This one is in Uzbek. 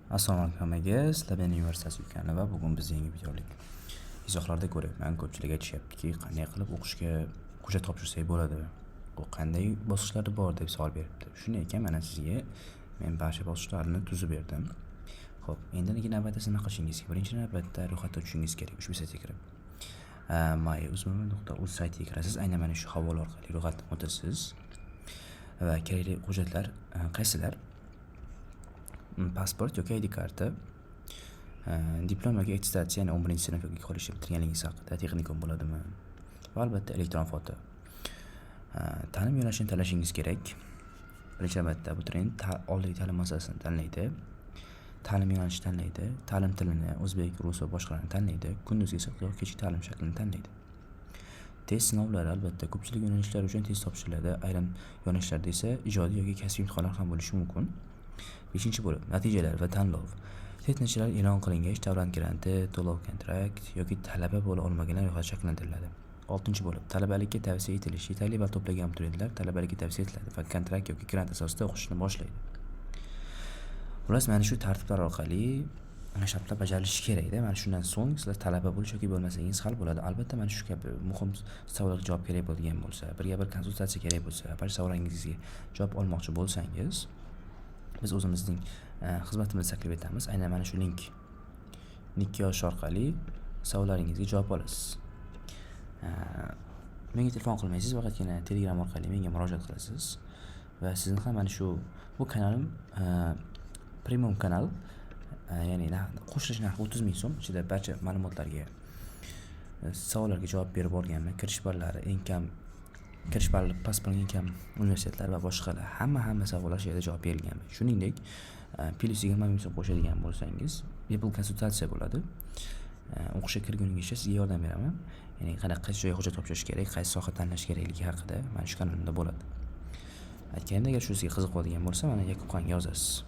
Assalomu alaykum hammaga. Sloveniya universiteti ekani va bugun biz yangi videolik izohlarda ko'ryapman. Ko'pchilik aytishyaptiki, qanday qilib o'qishga hujjat topshirsak bo'ladi, u qanday bosqichlari bor deb savol beribdi. Shunday ekan, mana sizga men barcha bosqichlarini tuzib berdim. Xo'p, endi navbatda nima qilishingiz kerak? Birinchi navbatda ro'yxatga tushishingiz kerak ushbu saytga kirib. myuzmum.uz saytiga kirasiz. Aynan mana shu havola orqali ro'yxatdan o'tasiz. Va kerakli hujjatlar qaysilar? Pasport yoki ID karta, diplom yoki attestatsiya, ya'ni 11-sinf yoki kollej bitirganligingiz haqida, texnikum bo'ladimi? Va albatta elektron foto. Ta'lim yo'nalishini tanlashingiz kerak. Birinchi navbatda abituriyent oliy ta'lim muassasasini tanlaydi, ta'lim yo'nalishini tanlaydi, ta'lim tilini o'zbek, rus va boshqalarni tanlaydi, kunduzgi yoki kechki ta'lim shaklini tanlaydi. Test sinovlari albatta ko'pchilik yo'nalishlar uchun test topshiriladi, ayrim yo'nalishlarda esa ijodiy yoki kasbiy imtihonlar ham bo'lishi mumkin. 5-bo'lib natijalar va tanlov. Test natijalari e'lon qilingach, davlat granti, to'lov-kontrakt yoki talaba bo'la olmaganlar ro'yxati shakllantiriladi. 6-bo'lib talabalikka tavsiya etilish. Yetarli ball to'plagan abituriyentlar talabalikka tavsiya etiladi va kontrakt yoki grant asosida o'qishni boshlaydi. Xullas, mana shu tartiblar orqali shartlar bajarilishi kerak-da. Mana shundan so'ng sizlar talaba bo'lish yoki bo'lmasangiz hal bo'ladi. Albatta, mana shu kabi muhim savollarga javob kerak bo'lgan bo'lsa, birga bir konsultatsiya kerak bo'lsa, barcha savollaringizga javob olmoqchi bo'lsangiz, biz o'zimizning xizmatimizni taklif etamiz. Aynan mana shu linkga yozish orqali savollaringizga javob olasiz. Menga telefon qilmaysiz, faqatgina Telegram orqali menga murojaat qilasiz. Va sizni ham mana bu kanalim premium kanal, ya'ni qo'shilish narxi 30 ming so'm. Ichida barcha ma'lumotlarga, savollarga javob berib borganman. Kirish ballari, eng kam kirish balli, pasportning eng kam universitetlar va boshqalar hamma savollar yerda javob berilgan. Shuningdek, plus 20 ming so'm qo'shadigan bo'lsangiz, bepul konsultatsiya bo'ladi. O'qishga kirguningizcha sizga yordam beraman. Ya'ni qaysi joyga hujjat topshirish kerak, qaysi soha tanlash kerakligi haqida mana shu kanalimda bo'ladi. Aytganimdek, agar shu sizga qiziq bo'lgan bo'lsa, mana yakun qonga yozasiz.